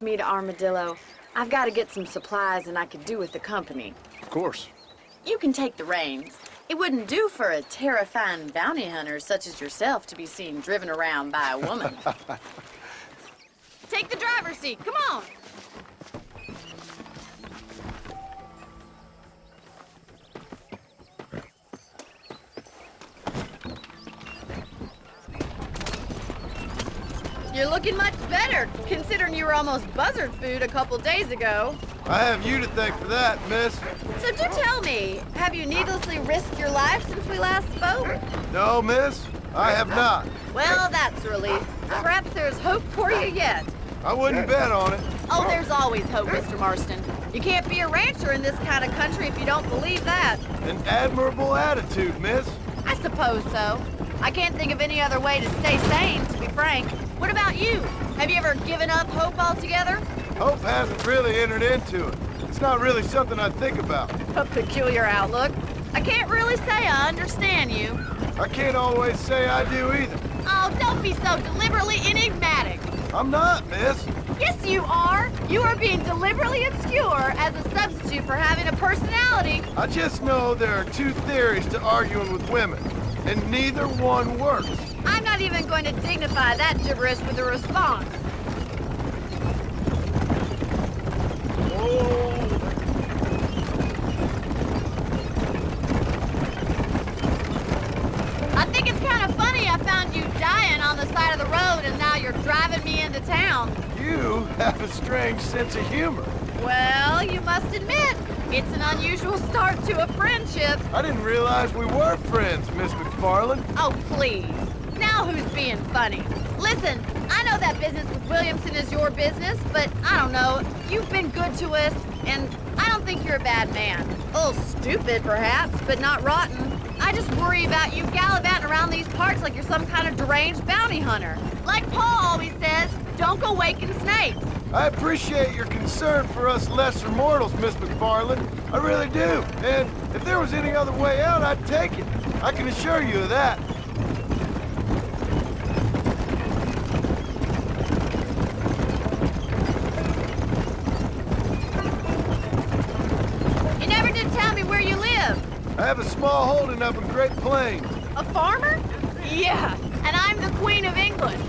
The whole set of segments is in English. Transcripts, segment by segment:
Me to Armadillo. I've got to get some supplies and I could do with the company. Of course. You can take the reins. It wouldn't do for a terrifying bounty hunter such as yourself to be seen driven around by a woman. Take the driver's seat, come on! You're looking much better, considering you were almost buzzard food a couple days ago. I have you to thank for that, miss. So do tell me, have you needlessly risked your life since we last spoke? No, miss, I have not. Well, that's a relief. Perhaps there's hope for you yet. I wouldn't bet on it. Oh, there's always hope, Mr. Marston. You can't be a rancher in this kind of country if you don't believe that. An admirable attitude, miss. I suppose so. I can't think of any other way to stay sane, to be frank. What about you? Have you ever given up hope altogether? Hope hasn't really entered into it. It's not really something I think about. A peculiar outlook. I can't really say I understand you. I can't always say I do either. Oh, don't be so deliberately enigmatic. I'm not, miss. Yes, you are. You are being deliberately obscure as a substitute for having a personality. I just know there are two theories to arguing with women, and neither one works. I'm not even going to dignify that gibberish with a response. I think it's kind of funny I found you dying on the side of the road and now you're driving me into town. You have a strange sense of humor. Well, you must admit, it's an unusual start to a friendship. I didn't realize we were friends, Miss McFarland. Oh, please. Now who's being funny? Listen, I know that business with Williamson is your business, but I don't know. You've been good to us, and I don't think you're a bad man. A little stupid, perhaps, but not rotten. I just worry about you gallivanting around these parts like you're some kind of deranged bounty hunter. Like Paul always says, don't go waking snakes. I appreciate your concern for us lesser mortals, Miss McFarland. I really do. And if there was any other way out, I'd take it. I can assure you of that. You never did tell me where you live. I have a small holding up in Great Plains. A farmer? Yeah, and I'm the Queen of England.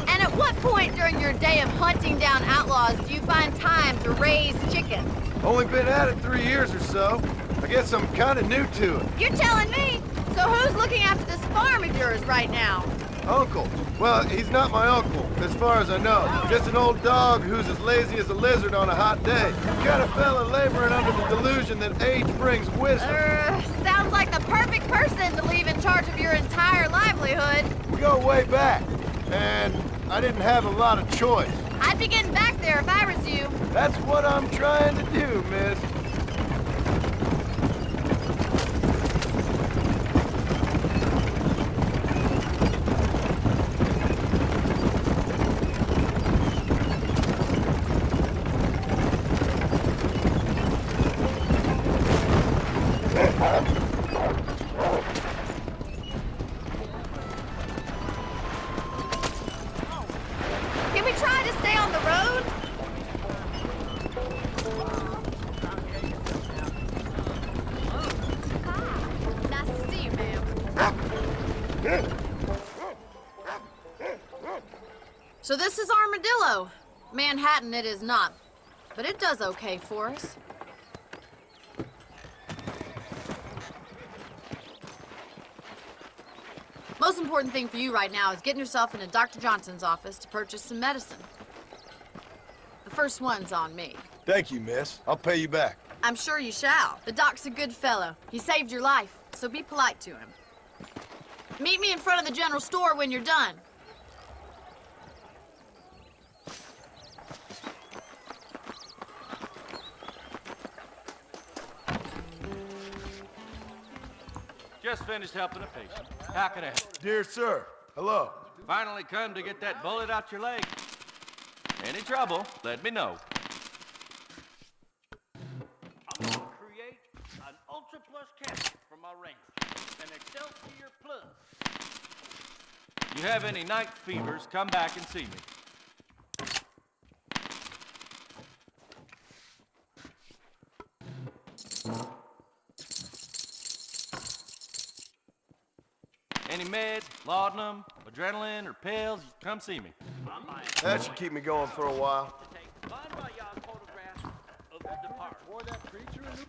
And at what point during your day of hunting down outlaws do you find time to raise chickens? Only been at it 3 years or so. I guess I'm kind of new to it. You're telling me? So who's looking after this farm of yours right now? Uncle. Well, he's not my uncle, as far as I know. Just an old dog who's as lazy as a lizard on a hot day. The kind of fella laboring under the delusion that age brings wisdom. Sounds like the perfect person to leave in charge of your entire livelihood. We go way back, and I didn't have a lot of choice. I'd be getting back there if I was you. That's what I'm trying to do, miss. Can we try to stay on the road? Nice to see you, ma'am. So this is Armadillo. Manhattan it is not, but it does okay for us. Most important thing for you right now is getting yourself into Dr. Johnson's office to purchase some medicine. The first one's on me. Thank you, miss. I'll pay you back. I'm sure you shall. The doc's a good fellow. He saved your life, so be polite to him. Meet me in front of the general store when you're done. Just finished helping a patient. How can I help? Dear sir, hello. Finally come to get that bullet out your leg. Any trouble, let me know. I'm gonna create an Ultra Plus capsule for my range. An Excelsior Plus. You have any night fevers, come back and see me. meds, laudanum, adrenaline, or pills, come see me. I'm buying That should keep me going for a while. to take Bon Voyage photographs of the departed. Boy, that creature in the...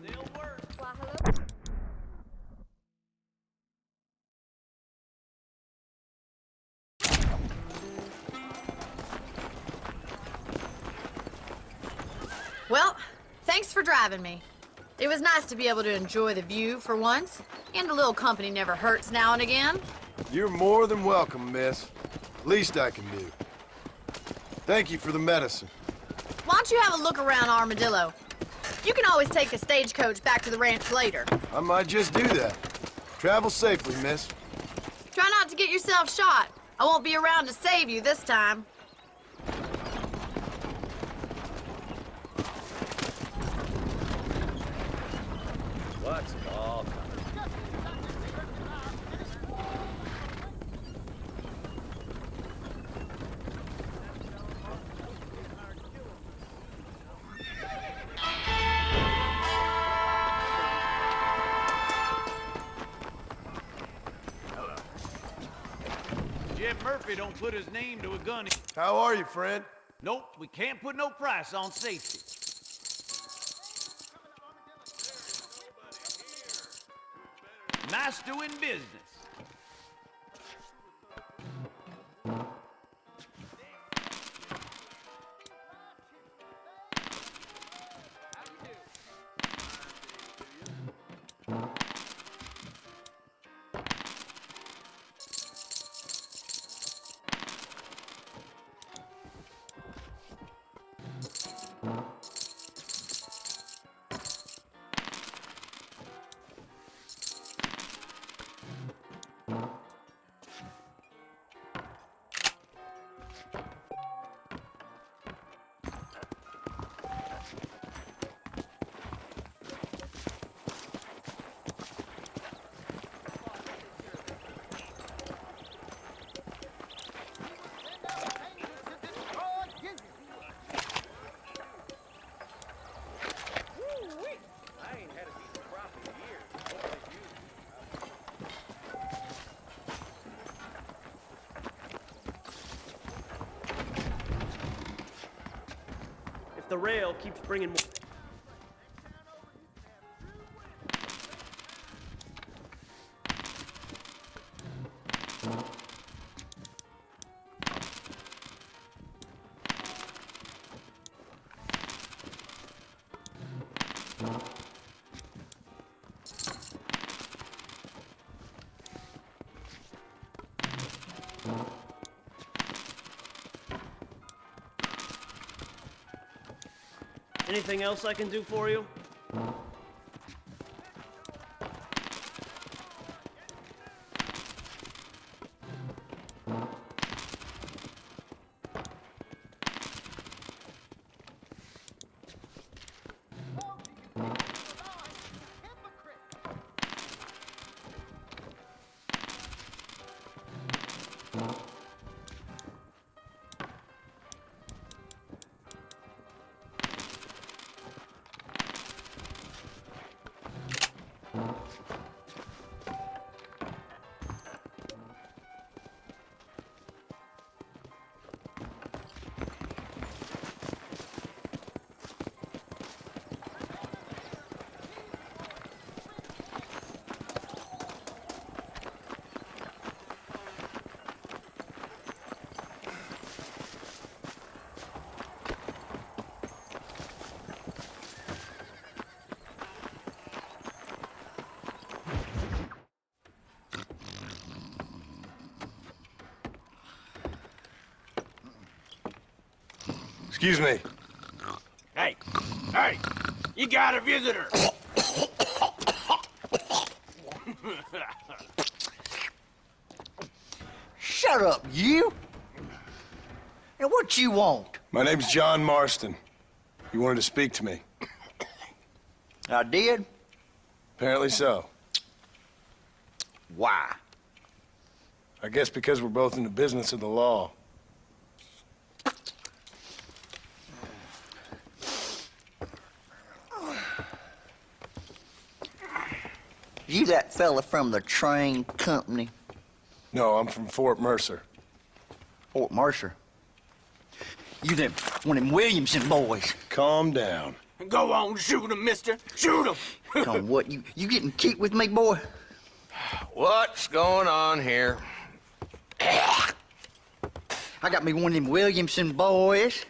They'll work. Why, hello? Well, thanks for driving me. It was nice to be able to enjoy the view for once, and a little company never hurts now and again. You're more than welcome, miss. Least I can do. Thank you for the medicine. Why don't you have a look around Armadillo? You can always take a stagecoach back to the ranch later. I might just do that. Travel safely, miss. Try not to get yourself shot. I won't be around to save you this time. What's all Jim Murphy don't put his name to a gun. How are you, friend? Nope, we can't put no price on safety. Nice doing business. The rail keeps bringing more. Anything else I can do for you? Excuse me. Hey, you got a visitor. Shut up, you! And what you want? My name's John Marston. You wanted to speak to me. I did? Apparently so. Why? I guess because we're both in the business of the law. You that fella from the train company? No, I'm from Fort Mercer. Fort Mercer? You them, one of them Williamson boys. Calm down. Go on, shoot him, mister. Shoot him. Come on, what, you getting kicked with me, boy? What's going on here? I got me one of them Williamson boys.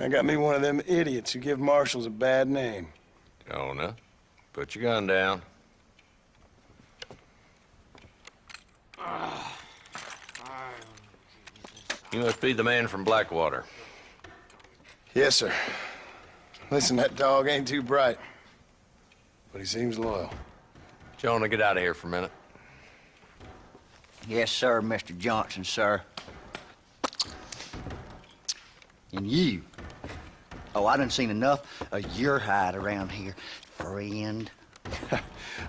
I got me one of them idiots who give marshals a bad name. Jonah, put your gun down. You must be the man from Blackwater. Yes, sir. Listen, that dog ain't too bright, but he seems loyal. Jonah, get out of here for a minute. Yes, sir, Mr. Johnson, sir. And you. Oh, I done seen enough of your hide around here, friend.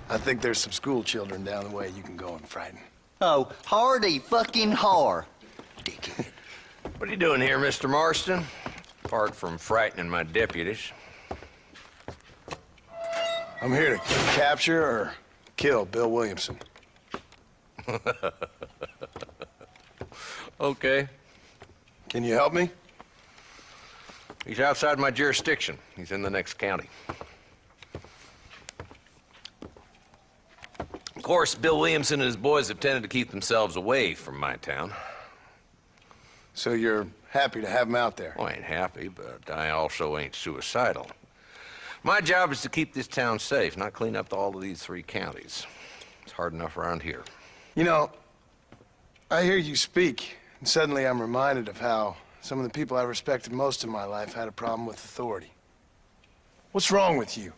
I think there's some school children down the way you can go and frighten. Oh, hardy fucking har. Dickhead. What are you doing here, Mr. Marston? Apart from frightening my deputies. I'm here to capture or kill Bill Williamson. Okay. Can you help me? He's outside my jurisdiction. He's in the next county. Of course, Bill Williamson and his boys have tended to keep themselves away from my town. So you're happy to have him out there? Well, I ain't happy, but I also ain't suicidal. My job is to keep this town safe, not clean up all of these 3 counties. It's hard enough around here. You know, I hear you speak, and suddenly I'm reminded of how some of the people I respected most in my life had a problem with authority. What's wrong with you?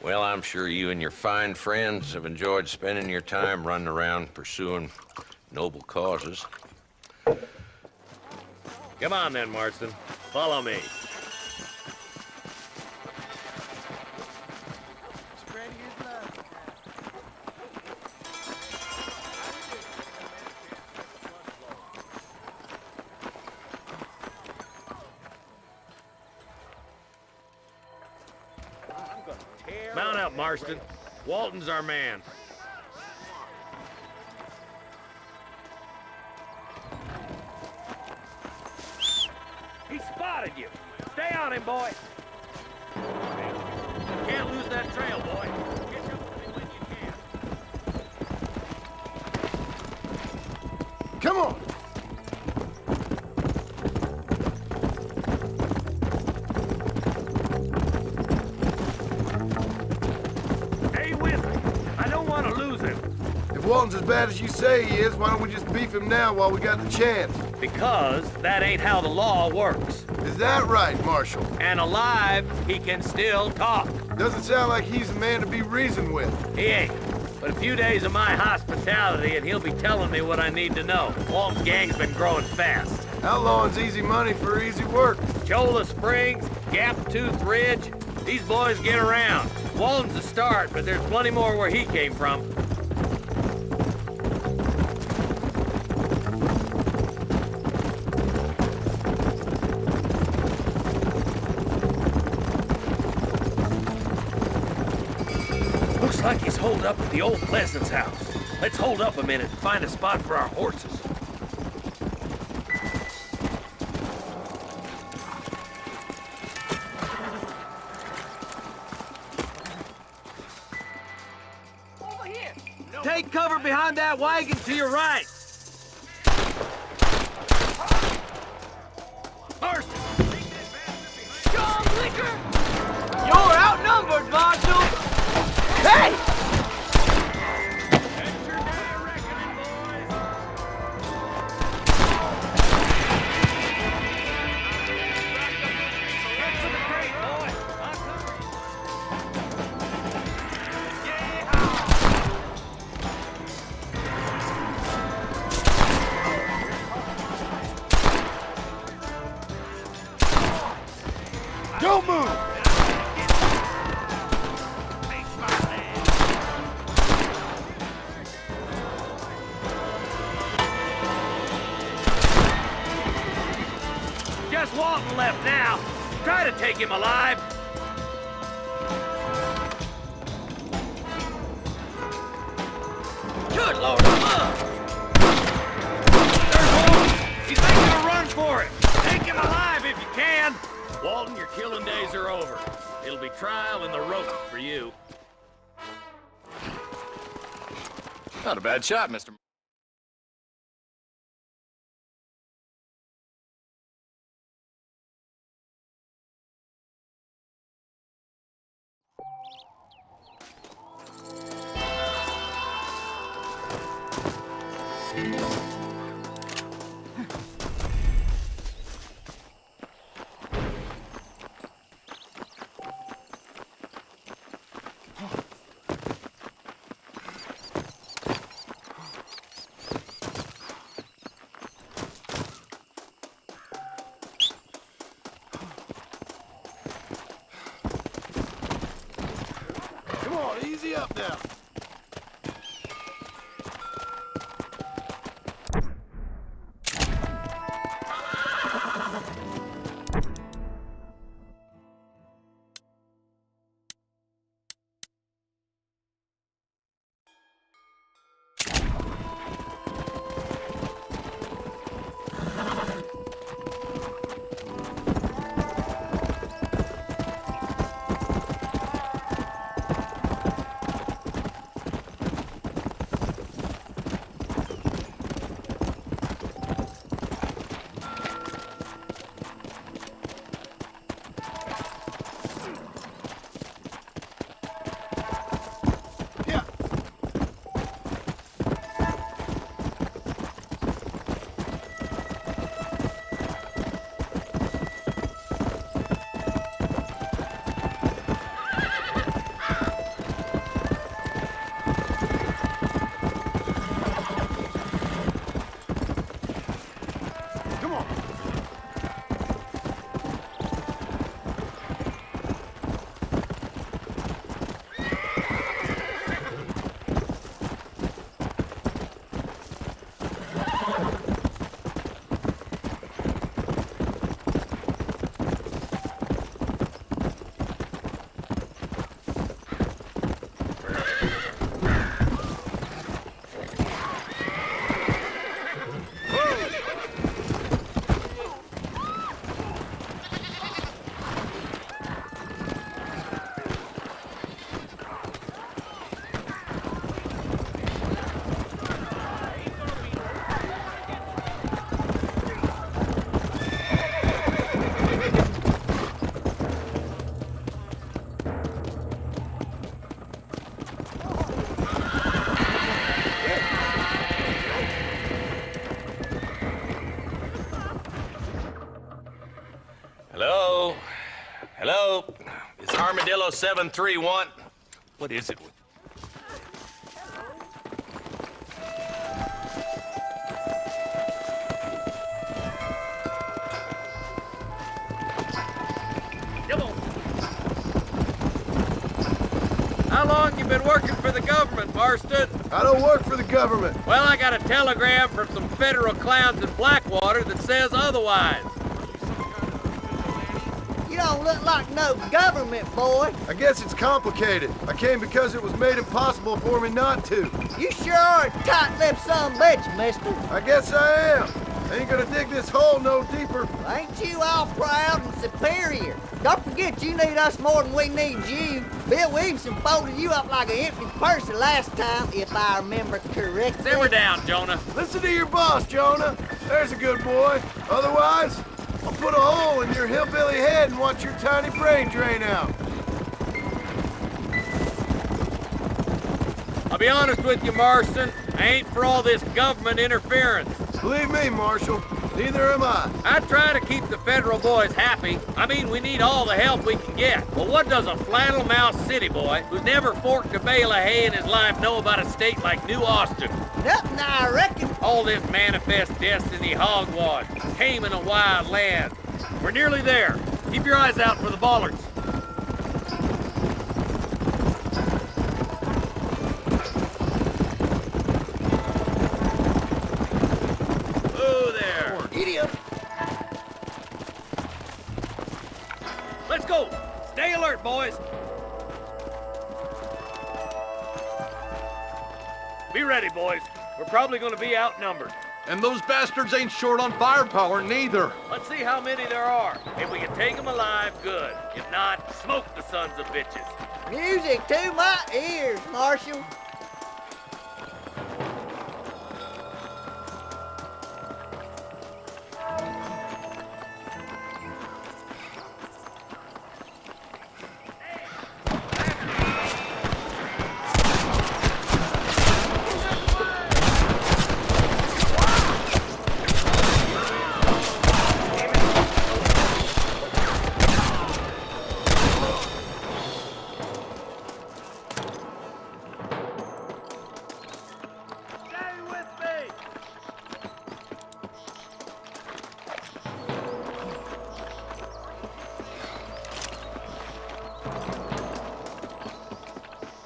Well, I'm sure you and your fine friends have enjoyed spending your time running around pursuing noble causes. Come on then, Marston. Follow me. Mount up, Marston. Walton's our man. He spotted you. Stay on him, boy. Can't lose that trail, boy. Catch up with him when you can. Come on! Stay with me. I don't want to lose him. If Walton's as bad as you say he is, why don't we just beef him now while we got the chance? Because that ain't how the law works. Is that right, Marshal? And alive, he can still talk. Doesn't sound like he's a man to be reasoned with. He ain't. But a few days of my hospitality and he'll be telling me what I need to know. Walton's gang's been growing fast. Outlawing's easy money for easy work. Cholla Springs, Gap Tooth Ridge, these boys get around. Walton's a start, but there's plenty more where he came from. Looks like he's holed up at the old Pleasance house. Let's hold up a minute and find a spot for our horses. Take cover behind that wagon to your right. Marston! John Liquor! You're outnumbered, Marshal! Hey! That's your day of reckoning, boys. Get to the crate, boy. I'll cover you. Don't move! Just Walton left now. Try to take him alive. Good Lord, there's Walton! He's making a run for it! Take him alive if you can! Walton, your killing days are over. It'll be trial and the rope for you. Not a bad shot, Mr. Come on, easy up now. Hello? Hello? It's Armadillo 731. What is it? Come on. How long you been working for the government, Marston? I don't work for the government. Well, I got a telegram from some federal clowns in Blackwater that says otherwise. You don't look like no government boy. I guess it's complicated. I came because it was made impossible for me not to. You sure are a tight-lipped son of a bitch, mister. I guess I am. I ain't gonna dig this hole no deeper. Ain't you all proud and superior? Don't forget you need us more than we need you. Bill Williamson folded you up like an empty purse the last time, if I remember correctly. Simmer down, Jonah. Listen to your boss, Jonah. There's a good boy. Otherwise, I'll put a hole in your hillbilly head and watch your tiny brain drain out. I'll be honest with you, Marston. I ain't for all this government interference. Believe me, Marshal, neither am I. I try to keep the federal boys happy. I mean, we need all the help we can get. But what does a flannel-mouthed city boy who's never forked a bale of hay in his life know about a state like New Austin? Nothing, I reckon. All this manifest destiny hogwash, taming a wild land. We're nearly there. Keep your eyes out for the bollards. Oh, there. Idiot. Let's go. Stay alert, boys. Be ready, boys. We're probably gonna be outnumbered. And those bastards ain't short on firepower, neither. Let's see how many there are. If we can take them alive, good. If not, smoke the sons of bitches. Music to my ears, Marshal.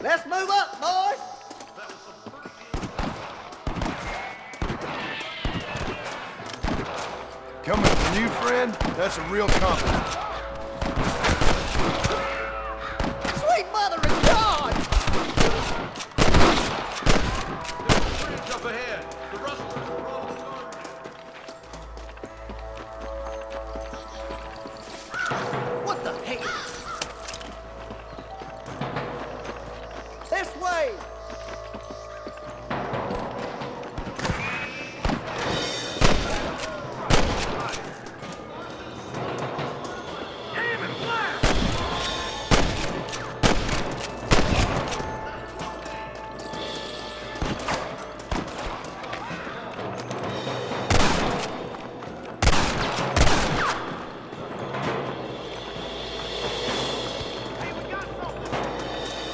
Let's move up, boys. Coming from you, friend, that's a real compliment. Sweet mother of God! There's a bridge up ahead. The rustlers are probably targeted. What the hell? This way!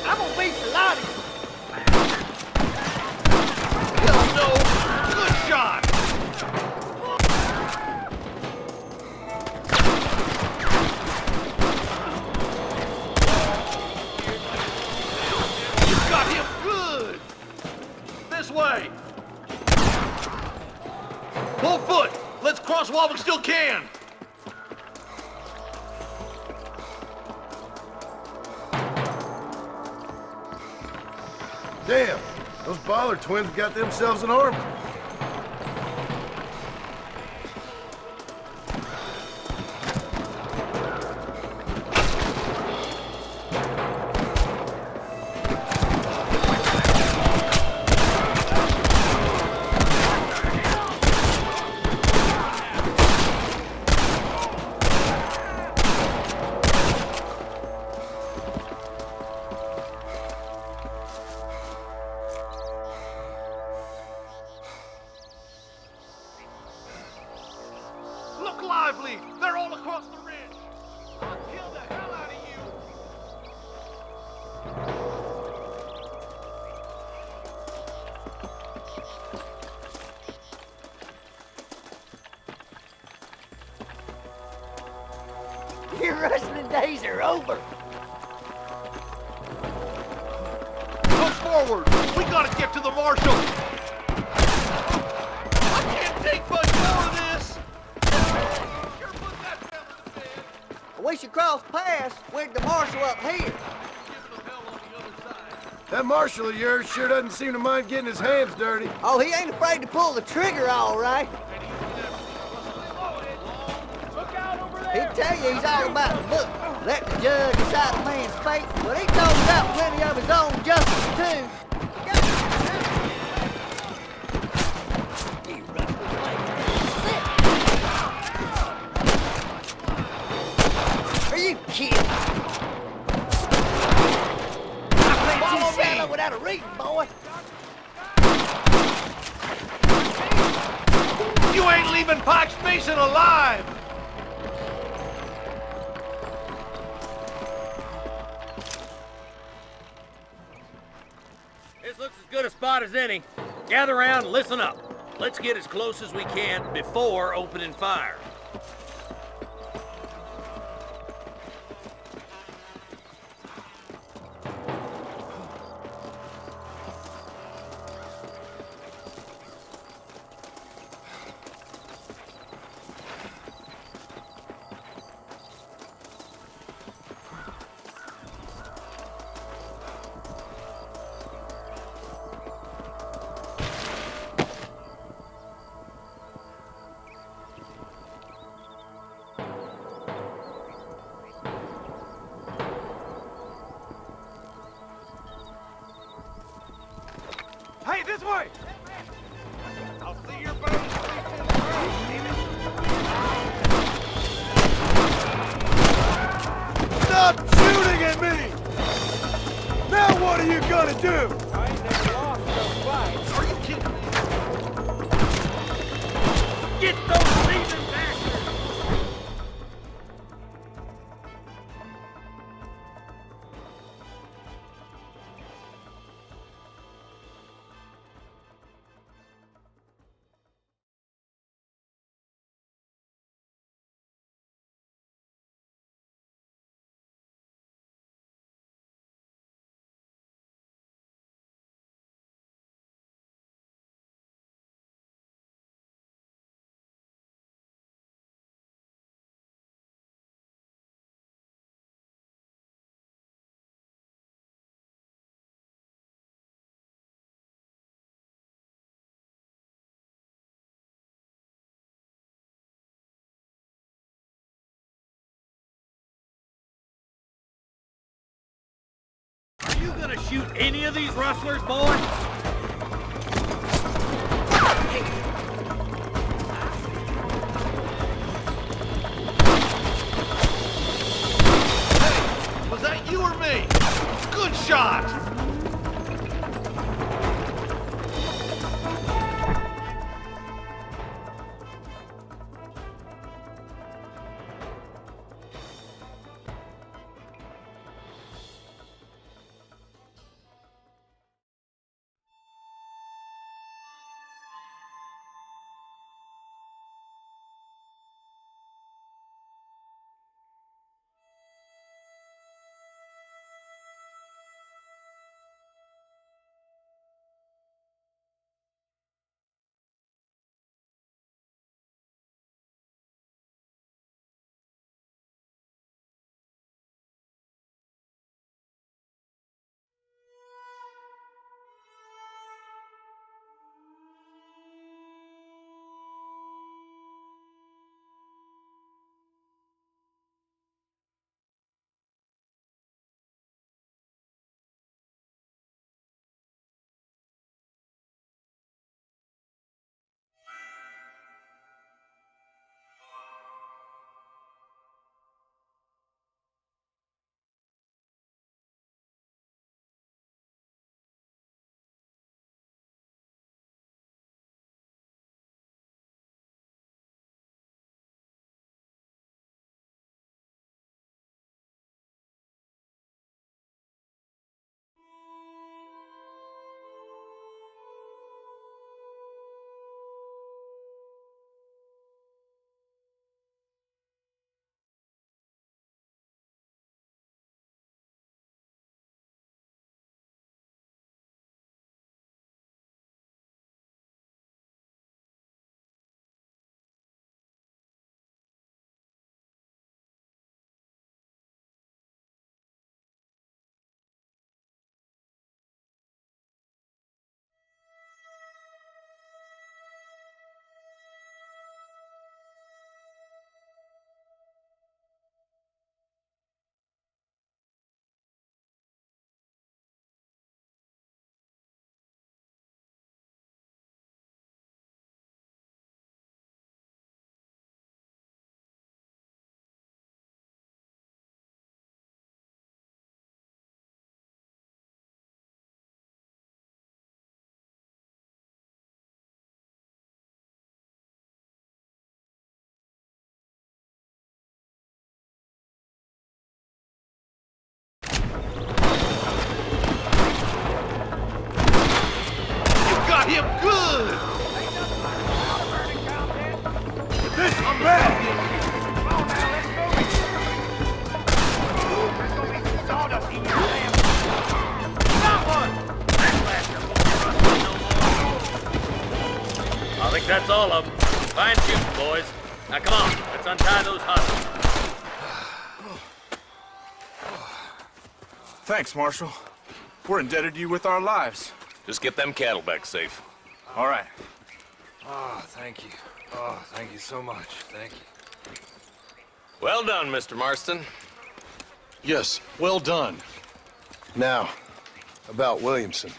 I'm gonna beat the lot of you. Hell no! Good shot! You got him good! This way! Full foot! Let's cross while we still can! Damn, those Baller twins got themselves an army. Look lively! They're all across the ridge! I'll kill the hell out of you! Your wrestling days are over. Come forward! We gotta get to the marshal! I can't take much more of this! Here, put that fella to bed! We should cross paths with the marshal up here. Giving them hell on the other side. That marshal of yours sure doesn't seem to mind getting his hands dirty. Oh, he ain't afraid to pull the trigger, all right. He'd tell you he's all about the book. Let the judge decide a man's fate, but he knows about plenty of his own justice, too. You rustlers make me sick. Are you kidding? I think you shallow without a reason, boy. You ain't leaving Pike's Basin alive! This looks as good a spot as any. Gather around and listen up. Let's get as close as we can before opening fire. Hey, this way! I'll see your bones. Stop shooting at me! Now what are you gonna do? I ain't never lost a fight. Are you kidding me? Get those thieving bastards! Are you gonna shoot any of these rustlers, boy? Was that you or me? Good shot! Him good! This is bad! Come on now, let's go! There's gonna be some sawdust in your damn... Got one! That bastard won't rust no more. I think that's all of them. Fine shooting, boys. Now come on, let's untie those hustlers. Thanks, Marshal. We're indebted to you with our lives. Just get them cattle back safe. All right. Oh, thank you. Oh, thank you so much. Thank you. Well done, Mr. Marston. Yes, well done. Now, about Williamson.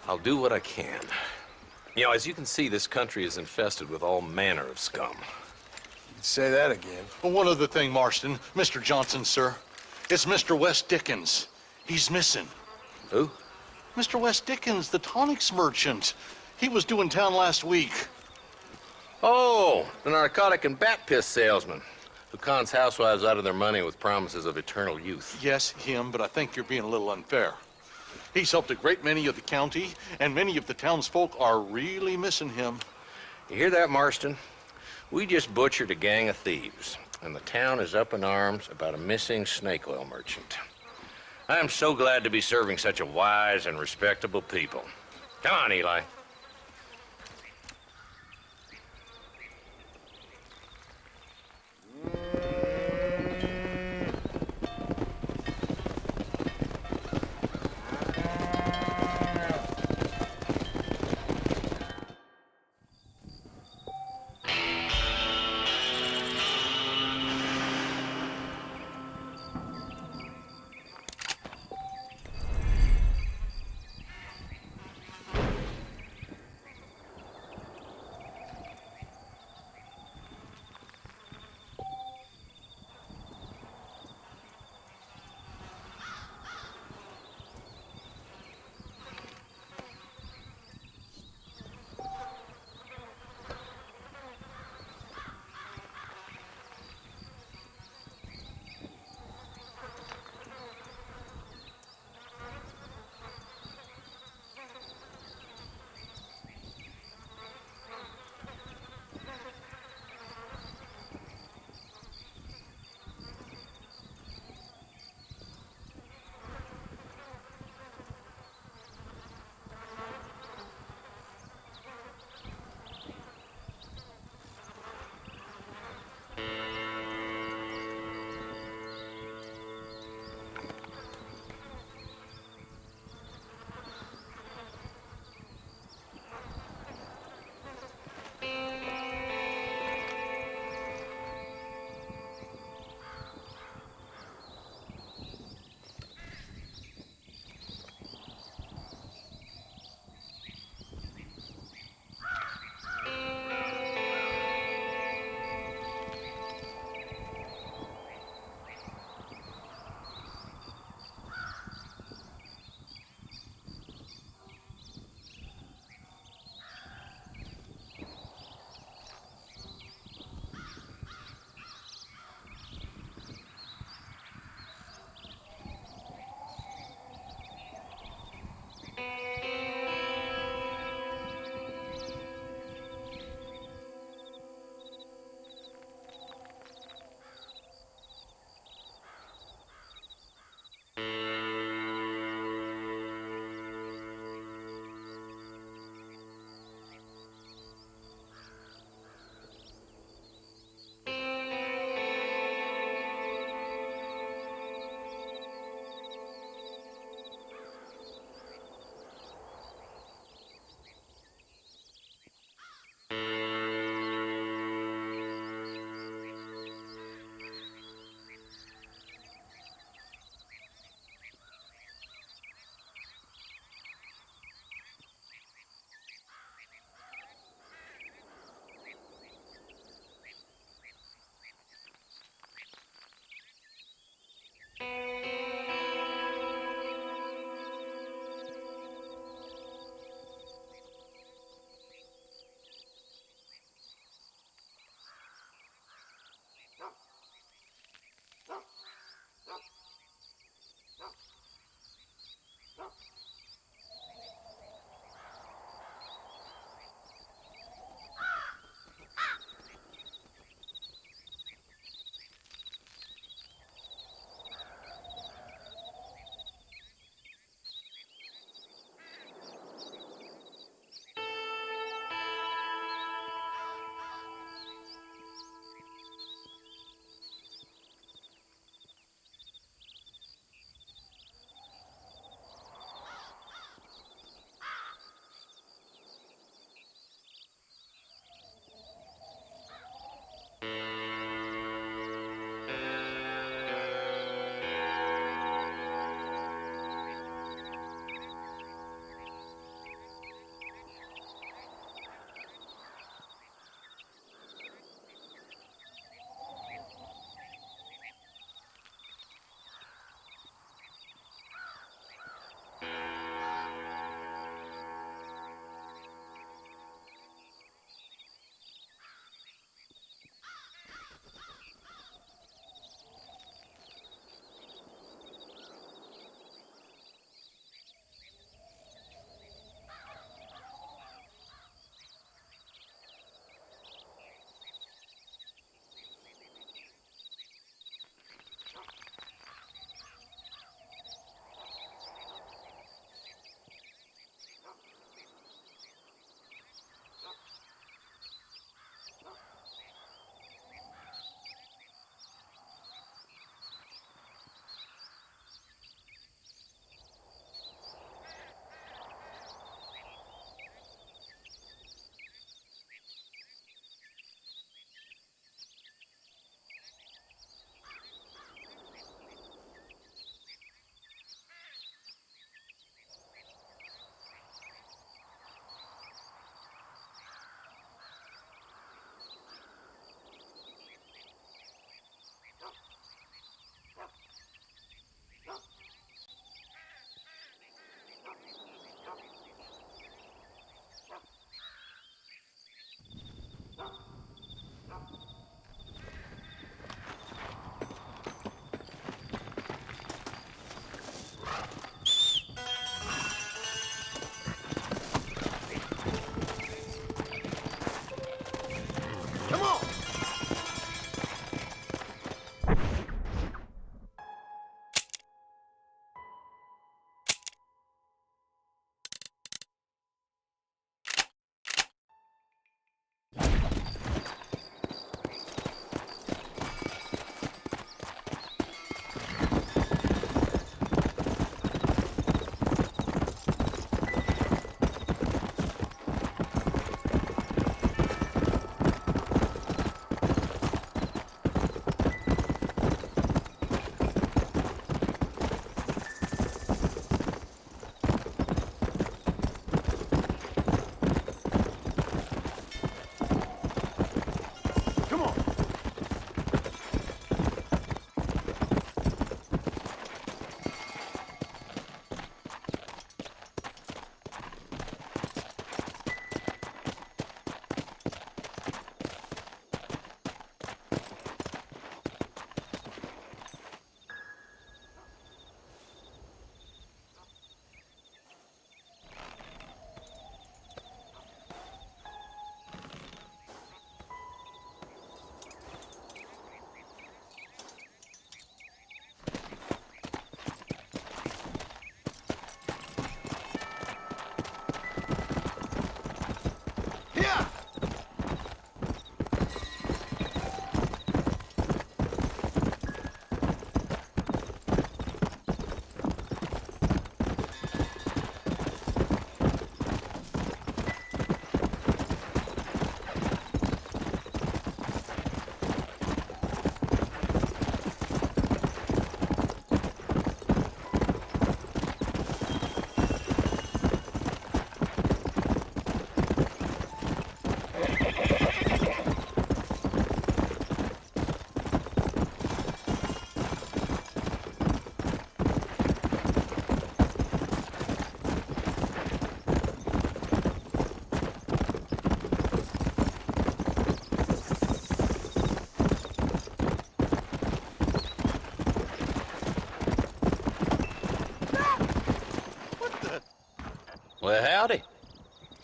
I'll do what I can. You know, as you can see, this country is infested with all manner of scum. Say that again. Well, one other thing, Marston. Mr. Johnson, sir. It's Mr. Wes Dickens. He's missing. Who? Mr. Wes Dickens, the tonics merchant. He was due in town last week. Oh, the narcotic and bat piss salesman who cons housewives out of their money with promises of eternal youth. Yes, him, but I think you're being a little unfair. He's helped a great many of the county, and many of the townsfolk are really missing him. You hear that, Marston? We just butchered a gang of thieves, and the town is up in arms about a missing snake oil merchant. I am so glad to be serving such a wise and respectable people. Come on, Eli.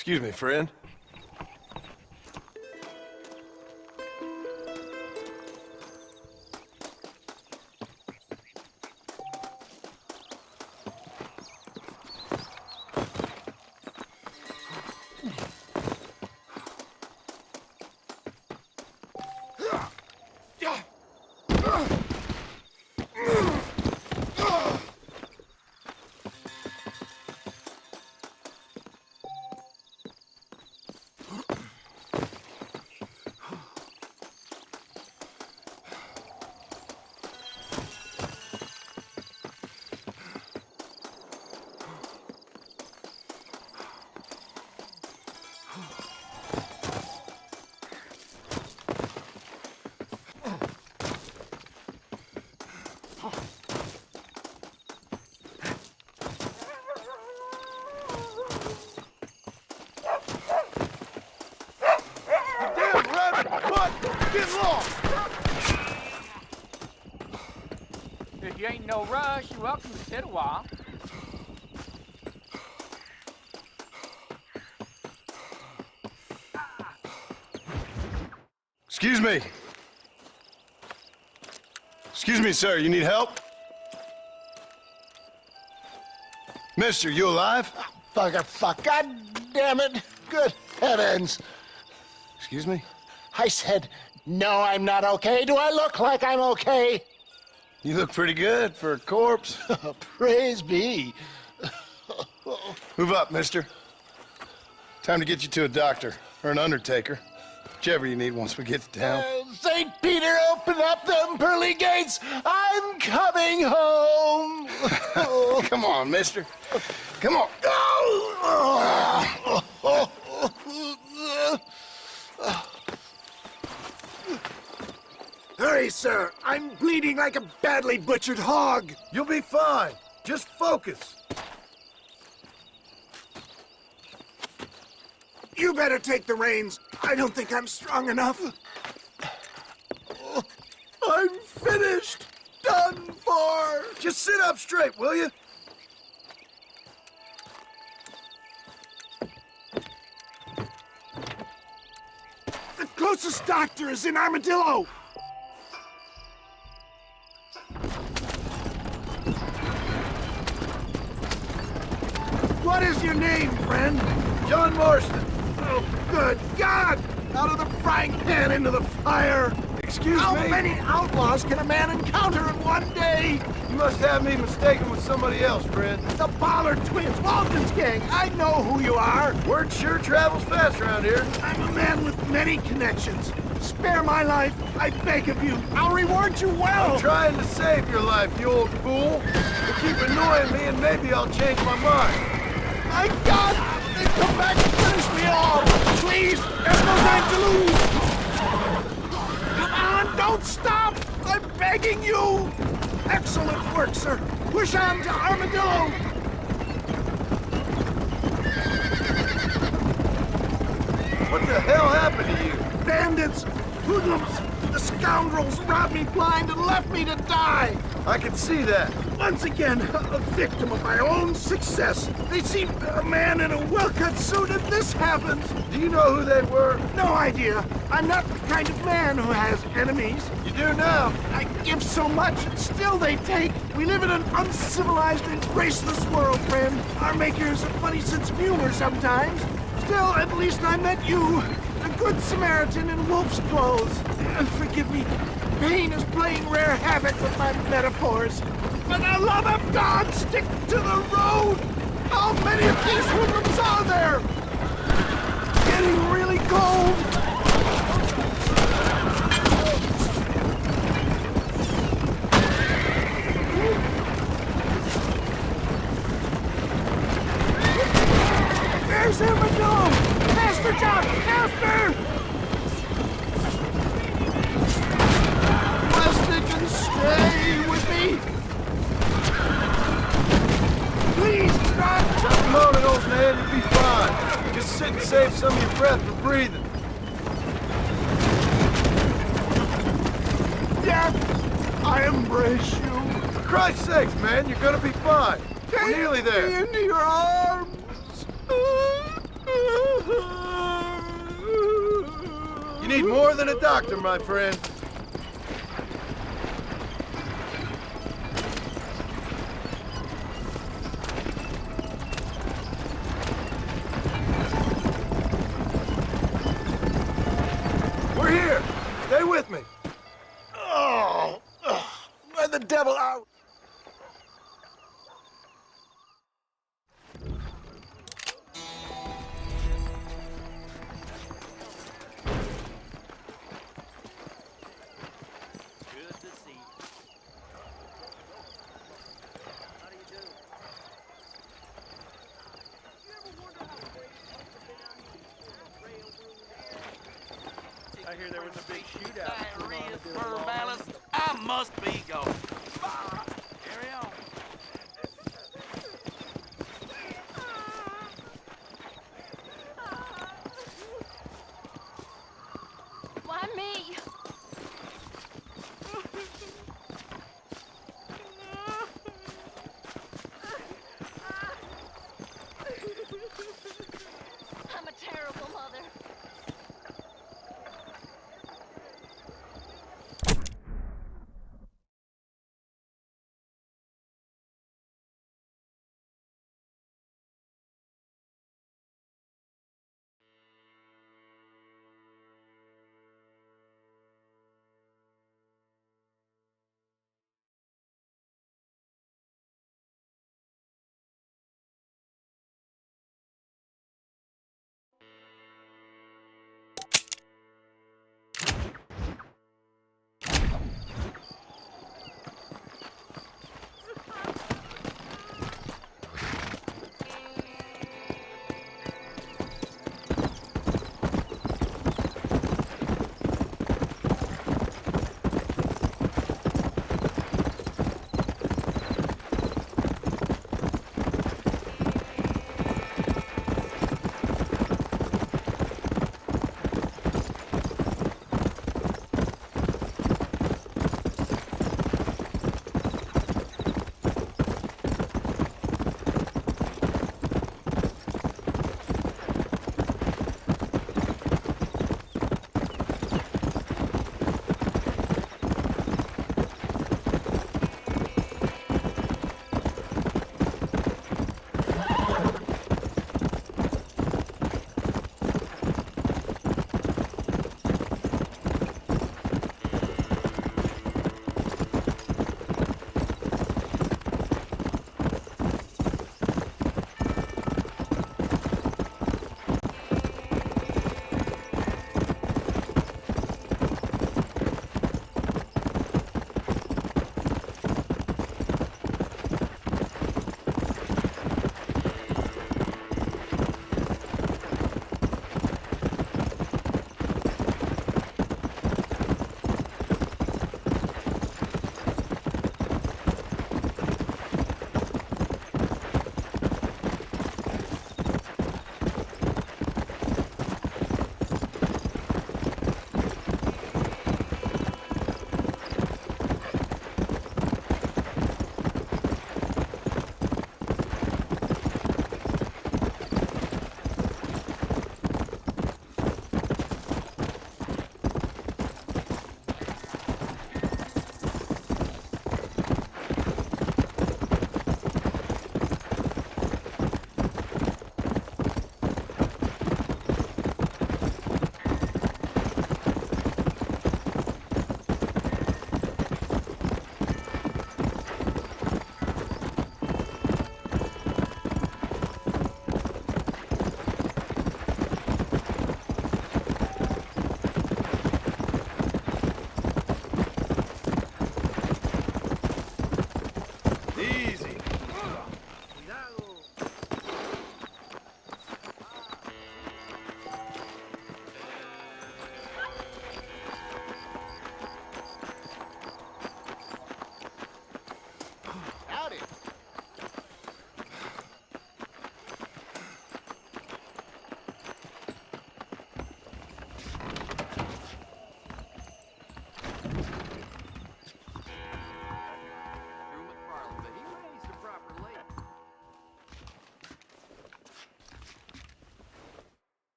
Excuse me, friend. Get lost! If you ain't no rush, you're welcome to sit a while. Excuse me. Excuse me, sir. You need help? Mister, you alive? Fuck, God damn it. Good heavens. Excuse me? I said, no, I'm not okay. Do I look like I'm okay? You look pretty good for a corpse. Praise be. Move up, mister. Time to get you to a doctor or an undertaker. Whichever you need once we get to town. St. Peter, open up them pearly gates. I'm coming home. Come on, mister. Come on. Hurry, sir. I'm bleeding like a badly butchered hog. You'll be fine. Just focus. You better take the reins. I don't think I'm strong enough. I'm finished. Done for. Just sit up straight, will you? The closest doctor is in Armadillo. What is your name, friend? John Marston. Oh, good God! Out of the frying pan into the fire! Excuse How me? many outlaws can a man encounter in one day? You must have me mistaken with somebody else, friend. The Ballard twins, Walton's gang. I know who you are. Word sure travels fast around here. I'm a man with many connections. Spare my life, I beg of you. I'll reward you well. I'm trying to save your life, you old fool. You keep annoying me and maybe I'll change my mind. My God! Come back and finish me off! Please! There's no time to lose! Come on, don't stop! I'm begging you! Excellent work, sir. Push on to Armadillo! What the hell happened to you? Bandits! Hoodlums! The scoundrels robbed me blind and left me to die! I can see that. Once again, a victim of my own success. They seemed a man in a well-cut suit and this happens. Do you know who they were? No idea. I'm not the kind of man who has enemies. You do now. I give so much and still they take. We live in an uncivilized and graceless world, friend. Our makers have a funny sense of humor sometimes. Still, at least I met you. A good Samaritan in wolf's clothes. And forgive me, pain is playing rare havoc with my metaphors. For the love of God, stick to the road! How many of these hoodlums are there? Getting really cold. There's Armadillo! Faster, John! Faster! Rustic and stay with me! Please, drive! Stop moaning, old man. You'll be fine. Just sit and save some of your breath for breathing. Death, I embrace you. For Christ's sakes, man, you're gonna be fine. We're nearly there. Take me into your arms. need more than a doctor, my friend. We're here. Stay with me. Oh, where the devil are... Good to see you. How do you do? I hear there was a big shootout. Diarrhea, fur ballast. I must be going. Carry on. Why me? I'm a terrible mother.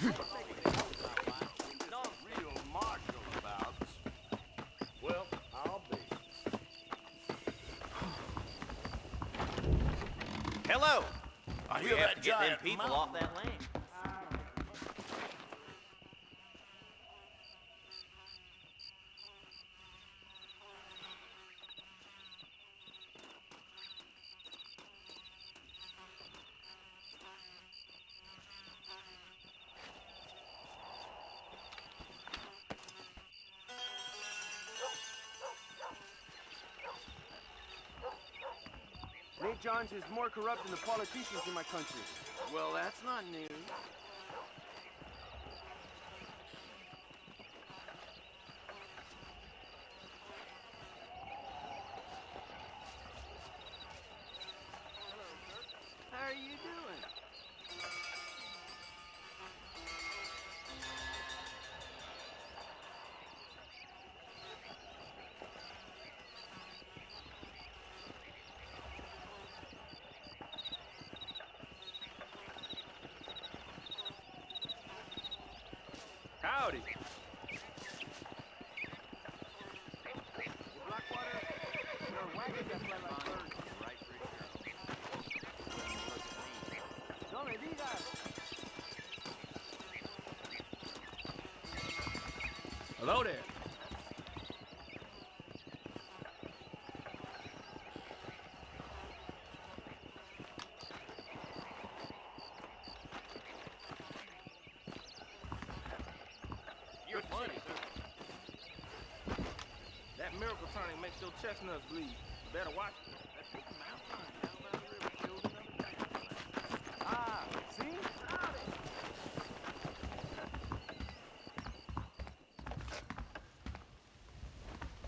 Real martial about. Well, I'll be. Hello! I We hear have that to get them giant people mountain. off that land. Nate Johns is more corrupt than the politicians in my country. Well, that's not news. How are you doing? Howdy. No me digas. Hello there. You're funny, sir. That miracle turning makes your chestnuts bleed. You better watch it. That's the mountain down by the river killed another guy. Ah, see?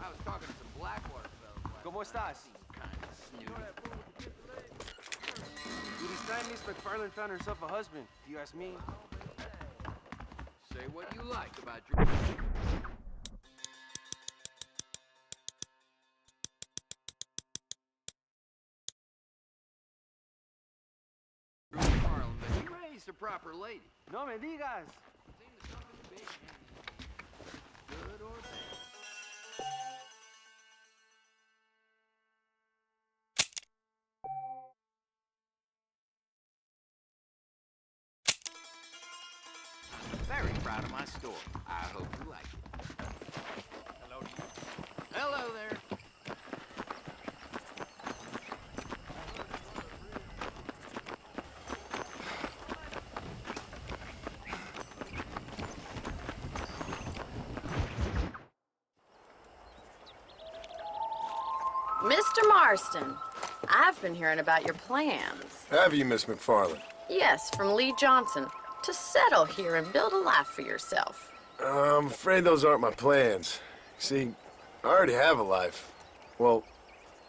I was talking to some Blackwater fellas. ¿Cómo estás? You know that fool with the chipped leg? This time Miss McFarland found herself a husband, if you ask me. Say what you like about your... Harlan, but he raised a proper lady. No me digas. Seemed to something big and good or bad. Very proud of my store. I hope you like it. Hello to you. Hello there. Mr. Marston, I've been hearing about your plans. Have you, Miss McFarland? Yes, from Lee Johnson, to settle here and build a life for yourself. I'm afraid those aren't my plans. See, I already have a life. Well,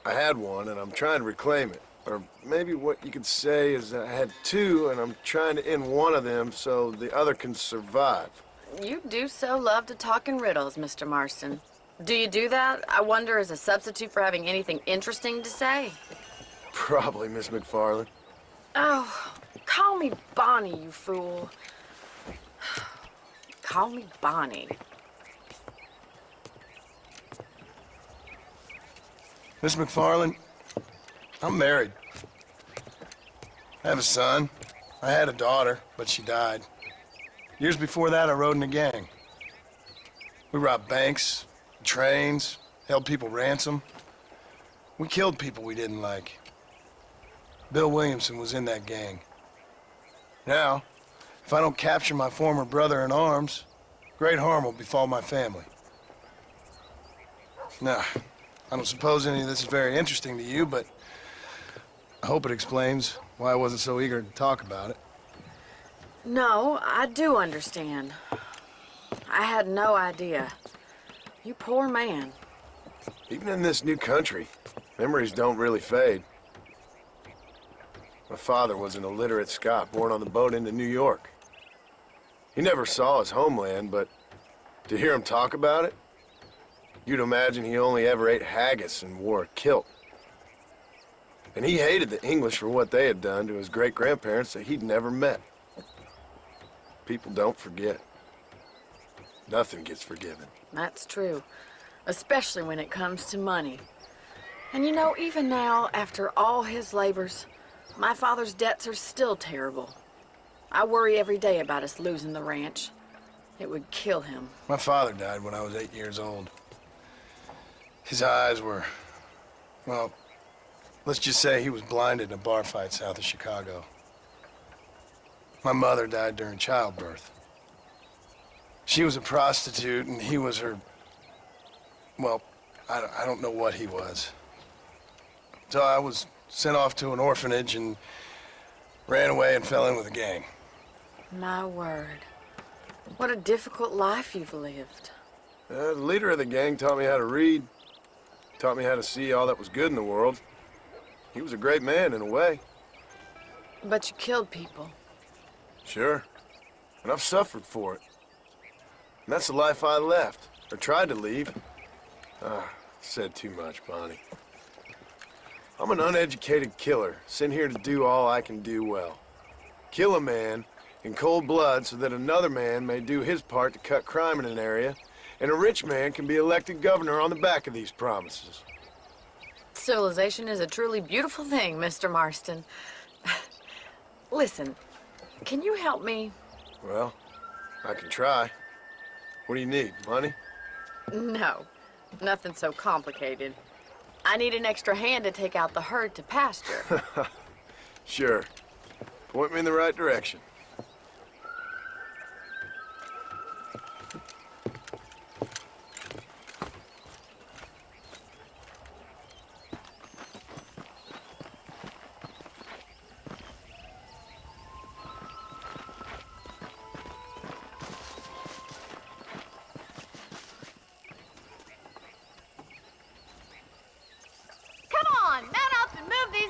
I had one, and I'm trying to reclaim it. Or maybe what you could say is I had two, and I'm trying to end one of them so the other can survive. You do so love to talk in riddles, Mr. Marston. Do you do that, I wonder, as a substitute for having anything interesting to say? Probably, Miss McFarland. Oh, call me Bonnie, you fool. Call me Bonnie. Miss McFarland, I'm married. I have a son. I had a daughter, but she died. Years before that, I rode in a gang. We robbed banks, trains, held people ransom. We killed people we didn't like. Bill Williamson was in that gang. Now, if I don't capture my former brother in arms, great harm will befall my family. Now, I don't suppose any of this is very interesting to you, but I hope it explains why I wasn't so eager to talk about it. No, I do understand. I had no idea. You poor man. Even in this new country, memories don't really fade. My father was an illiterate Scot born on the boat into New York. He never saw his homeland, but to hear him talk about it, you'd imagine he only ever ate haggis and wore a kilt. And he hated the English for what they had done to his great-grandparents that he'd never met. People don't forget. Nothing gets forgiven. That's true, especially when it comes to money. And you know, even now, after all his labors, my father's debts are still terrible. I worry every day about us losing the ranch. It would kill him. My father died when I was 8 years old. His eyes were, well, let's just say he was blinded in a bar fight south of Chicago. My mother died during childbirth. She was a prostitute and he was her, well, I don't know what he was. So I was sent off to an orphanage and ran away and fell in with a gang. My word. What a difficult life you've lived. The leader of the gang taught me how to read, taught me how to see all that was good in the world. He was a great man in a way. But you killed people. Sure. And I've suffered for it. And that's the life I left, or tried to leave. Said too much, Bonnie. I'm an uneducated killer, sent here to do all I can do well. Kill a man in cold blood so that another man may do his part to cut crime in an area, and a rich man can be elected governor on the back of these promises. Civilization is a truly beautiful thing, Mr. Marston. Listen, can you help me? Well, I can try. What do you need, money? No, nothing so complicated. I need an extra hand to take out the herd to pasture. Sure. Point me in the right direction.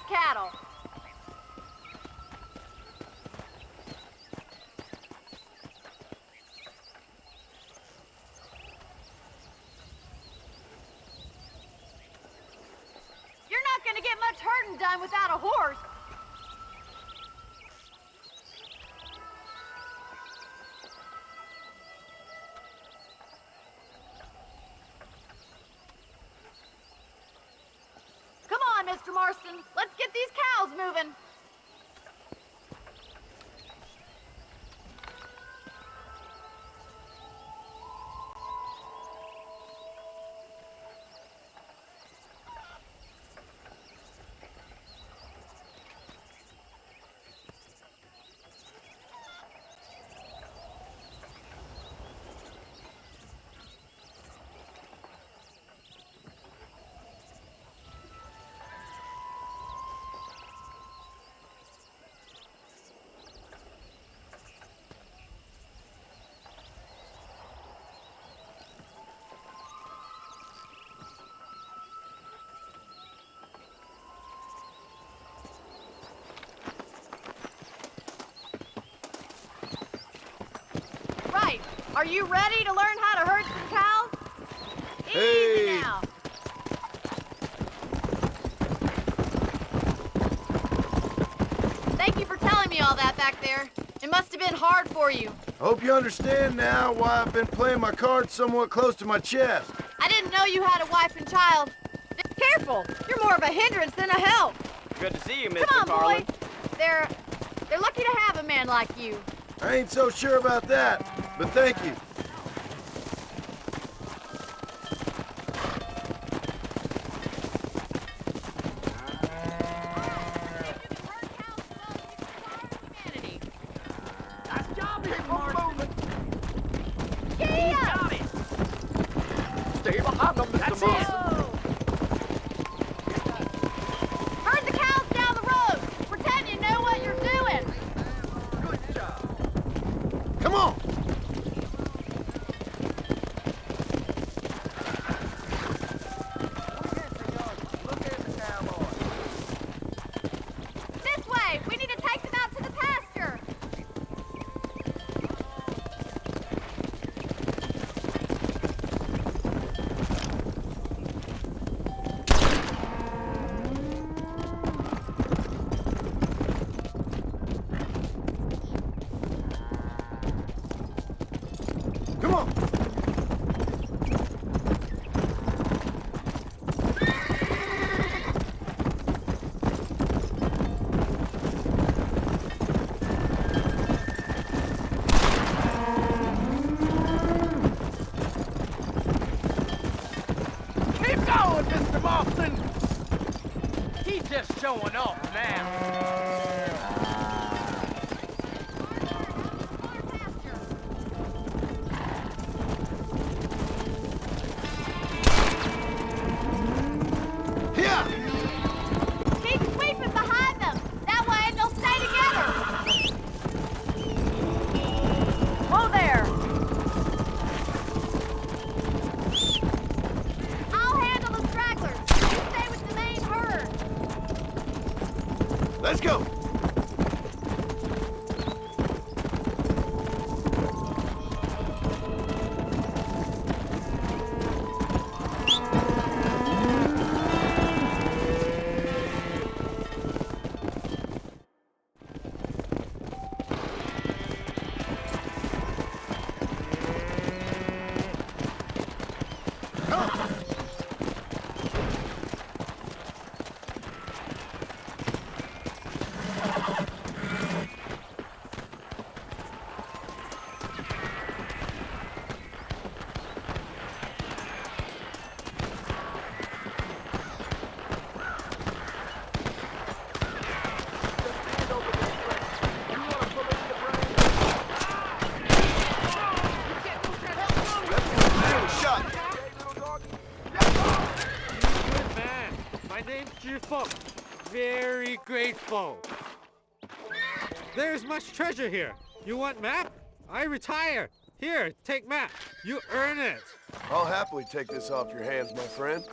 Cattle. You're not gonna get much herding done without a horse. Come on, Mr. Marston. Let's get these cows moving. Right. Are you ready to learn how to herd some cows? Easy now. Thank you for telling me all that back there. It must have been hard for you. I hope you understand now why I've been playing my cards somewhat close to my chest. I didn't know you had a wife and child. Be careful. You're more of a hindrance than a help. Good to see you, Mr. Come on, Carlin. boy. They're lucky to have a man like you. I ain't so sure about that, but thank you. Nice job, Mr. Marston. Giddy up! Got it. Stay behind them, Mr. Marston. Herd the cows down the road. Pretend you know what you're doing. Good job. Come on! This way. We need to take them out to the pasture. on! Keep going, Mr. Marston! He's just showing off now. Here! Keep sweeping behind them. That way they'll stay together. Whoa there. I'll handle the stragglers. You stay with the main herd. Let's go! Good man. My name's Cheerful. Very grateful. There's much treasure here. You want map? I retire. Here, take map. You earn it. I'll happily take this off your hands, my friend.